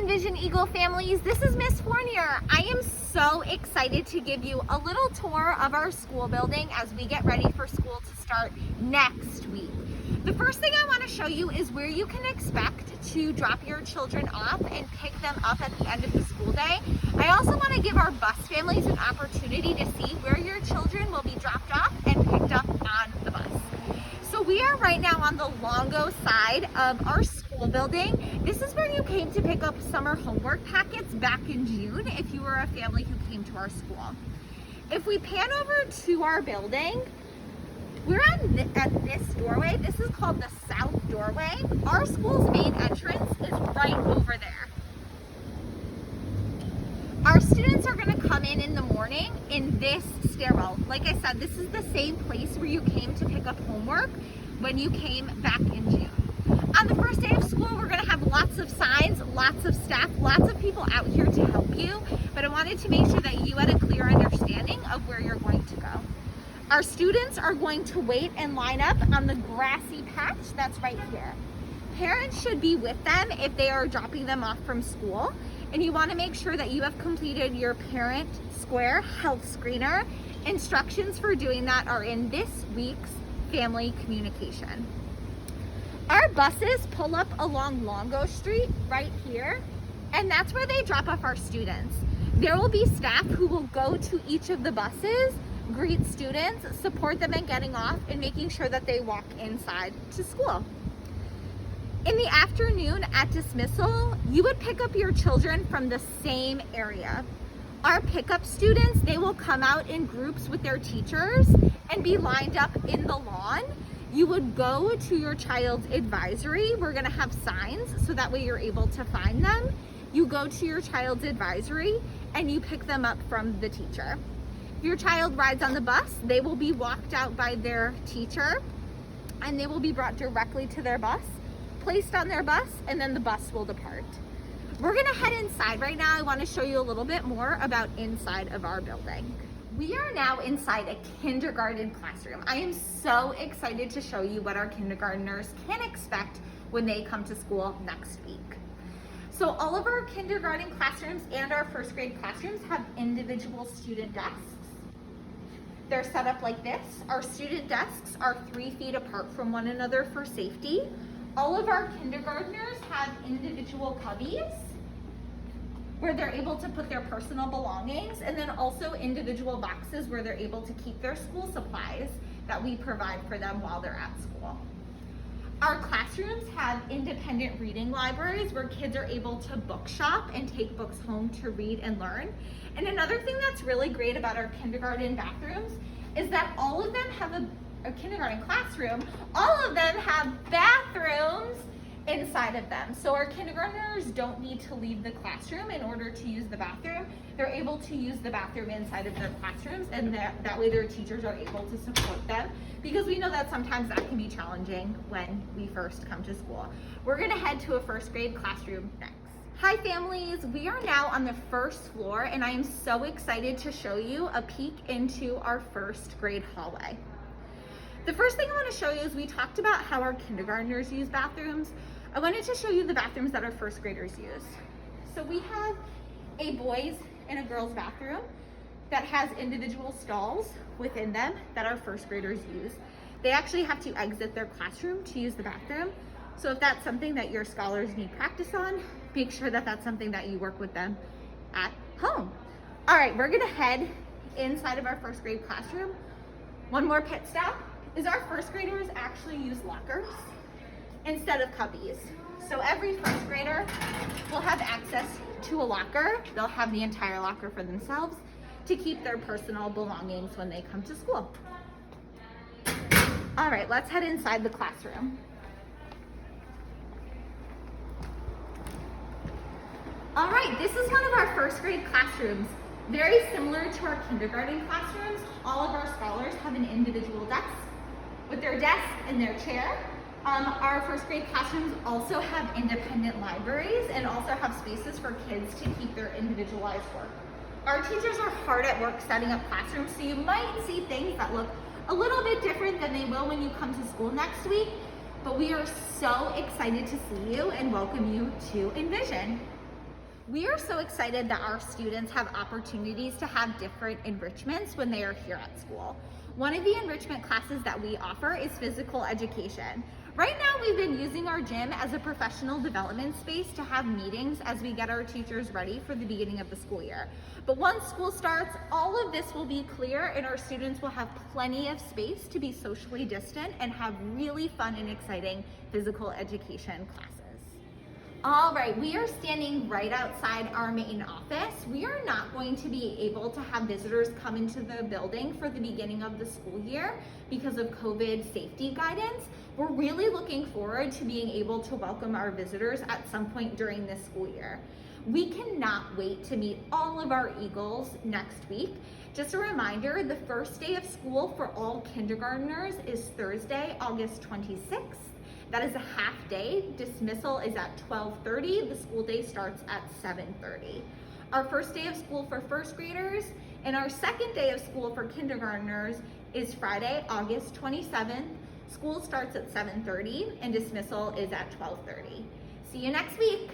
Envision Eagle families, this is Miss Fournier. I am so excited to give you a little tour of our school building as we get ready for school to start next week. The first thing I want to show you is where you can expect to drop your children off and pick them up at the end of the school day. I also want to give our bus families an opportunity to see where your children will be dropped off and picked up on the bus. So we are right now on the Longo side of our school building. This is where you came to pick up summer homework packets back in June if you were a family who came to our school. If we pan over to our building, we're at this doorway. This is called the South Doorway. Our school's main entrance is right over there. Our students are going to come in the morning in this stairwell. Like I said, this is the same place where you came to pick up homework when you came back in June. On the first day of school, we're going to have lots of signs, lots of staff, lots of people out here to help you, but I wanted to make sure that you had a clear understanding of where you're going to go. Our students are going to wait and line up on the grassy patch that's right here. Parents should be with them if they are dropping them off from school, and you want to make sure that you have completed your parent square health screener. Instructions for doing that are in this week's family communication. Our buses pull up along Longo Street right here, and that's where they drop off our students. There will be staff who will go to each of the buses, greet students, support them in getting off, and making sure that they walk inside to school. In the afternoon at dismissal, you would pick up your children from the same area. Our pickup students, they will come out in groups with their teachers and be lined up in the lawn. You would go to your child's advisory. We're gonna have signs so that way you're able to find them. You go to your child's advisory and you pick them up from the teacher. If your child rides on the bus, they will be walked out by their teacher and they will be brought directly to their bus, placed on their bus, and then the bus will depart. We're gonna head inside right now. I wanna show you a little bit more about inside of our building. We are now inside a kindergarten classroom. I am so excited to show you what our kindergartners can expect when they come to school next week. So all of our kindergarten classrooms and our first grade classrooms have individual student desks. They're set up like this. Our student desks are 3 feet apart from one another for safety. All of our kindergartners have individual cubbies where they're able to put their personal belongings, and then also individual boxes where they're able to keep their school supplies that we provide for them while they're at school. Our classrooms have independent reading libraries where kids are able to book shop and take books home to read and learn. And another thing that's really great about our kindergarten bathrooms is that all of them have a kindergarten classroom, all of them have bathrooms inside of them. So our kindergartners don't need to leave the classroom in order to use the bathroom. They're able to use the bathroom inside of their classrooms, and that way their teachers are able to support them, because we know that sometimes that can be challenging when we first come to school. We're gonna head to a first grade classroom next. Hi families, we are now on the first floor, and I am so excited to show you a peek into our first grade hallway. The first thing I want to show you is we talked about how our kindergartners use bathrooms. I wanted to show you the bathrooms that our first graders use. So we have a boys and a girls bathroom that has individual stalls within them that our first graders use. They actually have to exit their classroom to use the bathroom. So if that's something that your scholars need practice on, make sure that that's something that you work with them at home. All right, we're gonna head inside of our first grade classroom. One more pit stop is our first graders actually use lockers instead of cubbies. So every first grader will have access to a locker. They'll have the entire locker for themselves to keep their personal belongings when they come to school. All right, let's head inside the classroom. All right, this is one of our first grade classrooms. Very similar to our kindergarten classrooms, all of our scholars have an individual desk with their desk and their chair. Our first grade classrooms also have independent libraries and also have spaces for kids to keep their individualized work. Our teachers are hard at work setting up classrooms, so you might see things that look a little bit different than they will when you come to school next week, but we are so excited to see you and welcome you to Envision. We are so excited that our students have opportunities to have different enrichments when they are here at school. One of the enrichment classes that we offer is physical education. Right now, we've been using our gym as a professional development space to have meetings as we get our teachers ready for the beginning of the school year. But once school starts, all of this will be clear and our students will have plenty of space to be socially distant and have really fun and exciting physical education classes. All right, we are standing right outside our main office. We are not going to be able to have visitors come into the building for the beginning of the school year because of COVID safety guidance. We're really looking forward to being able to welcome our visitors at some point during this school year. We cannot wait to meet all of our Eagles next week. Just a reminder, the first day of school for all kindergartners is Thursday, August 26th. That is a half day. Dismissal is at 12:30. The school day starts at 7:30. Our first day of school for first graders and our second day of school for kindergartners is Friday, August 27th. School starts at 7:30 and dismissal is at 12:30. See you next week.